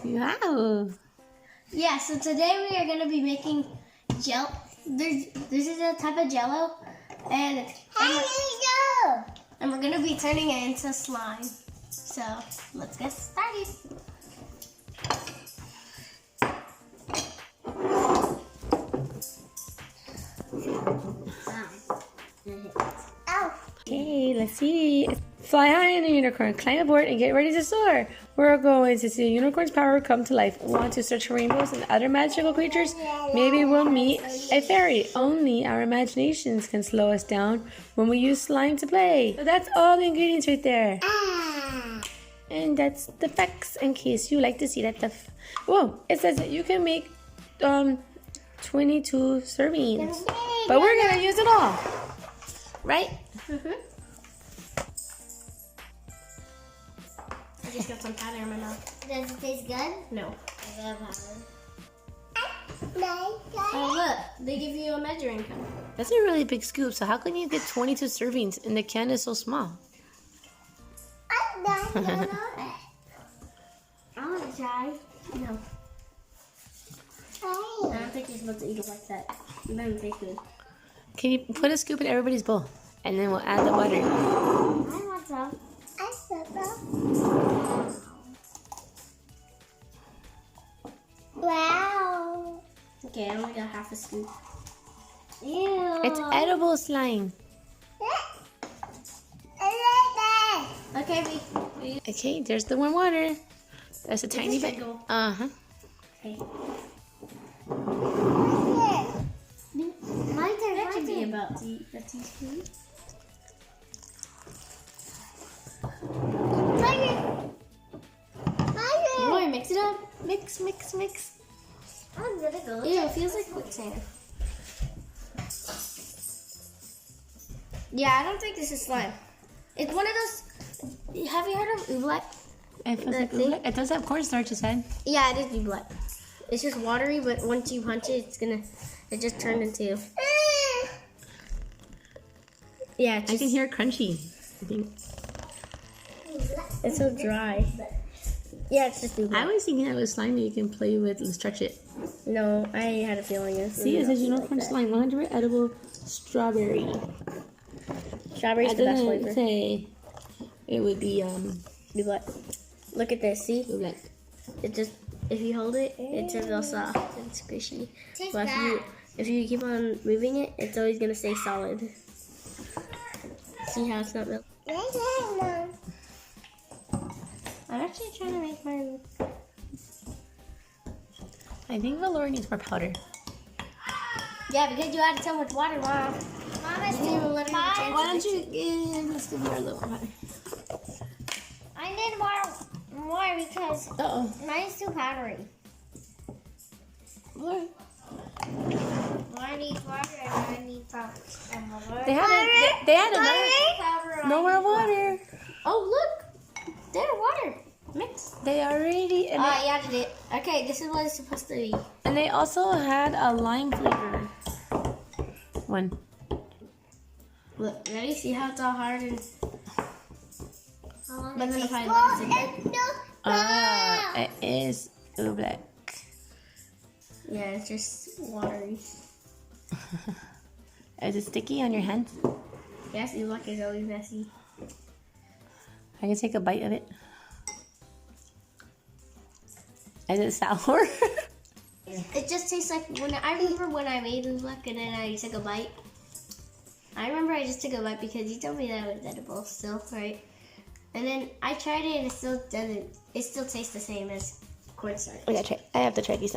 Wow. Yeah, so today we are going to be making Jello. This is a type of Jello, and we're going to be turning it into slime. So let's get started. Okay, let's see. Fly high in a unicorn, climb aboard, and get ready to soar. We're going to see a unicorn's power come to life. Want to search for rainbows and other magical creatures? Maybe we'll meet a fairy. Only our imaginations can slow us down when we use slime to play. So that's all the ingredients right there. And that's the facts in case you like to see that stuff. Whoa, it says that you can make 22 servings. But we're going to use it all. Right? I just got some powder in my mouth. Does it taste good? No. I love Oh look, they give you a measuring cup. That's a really big scoop. So how can you get 22 servings and the can is so small? I want to try. No. I don't think you're supposed to eat it like that. It doesn't taste good. Can you put a scoop in everybody's bowl? And then we'll add the water. I want some. I want some. Wow. Okay, I only got half a scoop. Ew. It's edible slime. I like Okay, Okay, there's the warm water. That's a tiny bit. Uh-huh. Okay. My turn. That should be about a teaspoon. Boy, mix it up. Mix, mix, mix. I'm gonna go. Ew, it feels like quicksand. Yeah, I don't think this is slime. It's one of those. Have you heard of oobleck? It feels like oobleck. It does have cornstarch, it said. Yeah, it is oobleck. It's just watery, but once you punch it, it just turned into. Yeah, I can hear it crunchy. I think. It's so dry. Yeah, it's just oobleck. I was thinking that was slime that you can play with and stretch it. No, I had a feeling it was. See, it says unicorn slime, 100% edible strawberry. Strawberry's the best flavor. Say it would be Oobleck. Look at this, see? oobleck. It just, if you hold it, it's real soft and squishy. Taste But if you keep on moving it, it's always gonna stay solid. See how it's not milk? I'm actually trying to make mine. I think Valora needs more powder. Yeah, because you added so much water, Mom. Mama, You didn't even let her have a chance Why to don't fix you give Miss Valora a little water? I need more because Uh-oh. mine's too powdery. Valora. I need water and I need powder. They had another. No more water. Oh, look! There's water. Mix. They already and, Oh, you added it. Okay, this is what it's supposed to be. and they also had a lime flavor one. Look, ready? See how it's all hard and. But then if I It is oobleck. yeah, it's just watery. Is it sticky on your hands? Yes, oobleck is always messy. I can take a bite of it. Is it sour? It just tastes like I remember when I made oobleck and then I took a bite. I remember I just took a bite because you told me that it was edible still, right? And then I tried it and it still doesn't. It still tastes the same as cornstarch. I gotta try. I have to try these.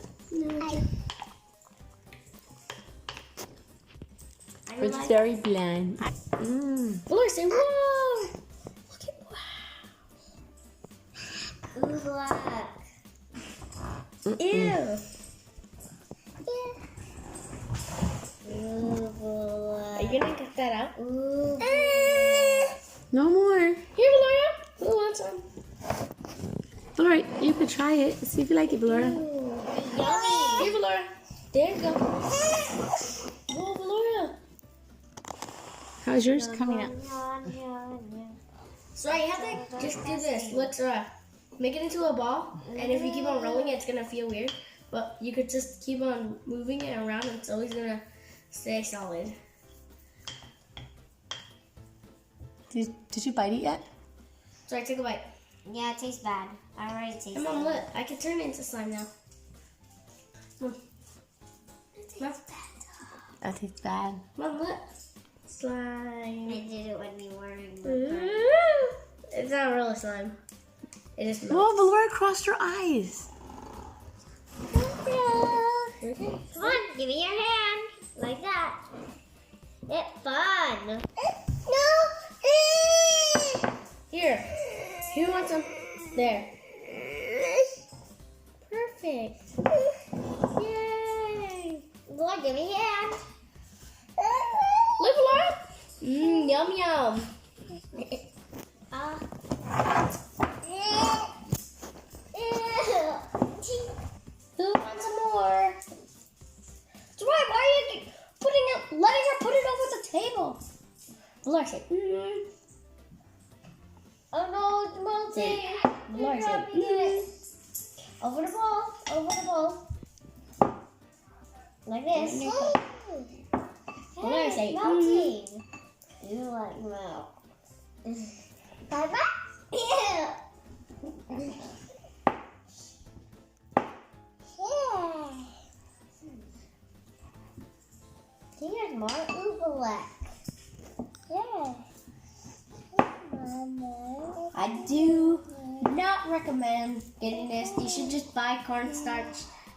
It's very bland. Lord, say whoa! Look at Oobleck. Ew! Are you gonna get that out? No more. Here, Valoria. Who wants some? Valora, you could try it. See if you like it, Valora. Yummy. Here, Valoria. There you go. Whoa, Valoria. How How's yours coming out? So you have to just do this. Look, Sora. Make it into a ball, and if you keep on rolling it, it's gonna feel weird. But you could just keep on moving it around, and it's always gonna stay solid. Did you bite it yet? So I took a bite. Yeah, it tastes bad. I already taste And Mom, it. look, I can turn it into slime now. Mom, That tastes bad. Mom, look. Slime. I did it when you weren't. It's not really slime. It is milk. Oh, Valora crossed her eyes. Okay. Come on, give me your hand. Like that. It's fun. Here. Who wants some? There. Perfect. Yay. Lord, give me your hand. Look, Laura. Yum, yum. Who wants some more? That's right. Why are you letting her put it over the table? Laura said, Oh no, it's melting. Laura said, Over the bowl. Over the bowl. Like this. Laura Hey, said, it's melting. You like milk. Bye-bye. Yeah. Here's more oobleck. Yeah. I do not recommend getting this. You should just buy cornstarch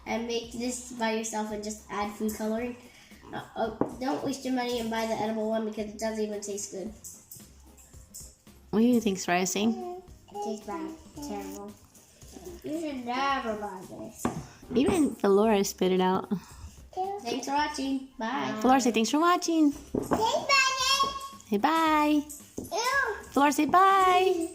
and make this by yourself and just add food coloring. Don't waste your money and buy the edible one because it doesn't even taste good. What do you think, Spicy? It tastes bad. Terrible. You should never buy this. Even Valora spit it out. Thanks for watching. Bye. Valora, say thanks for watching. Say bye. Valora, say bye.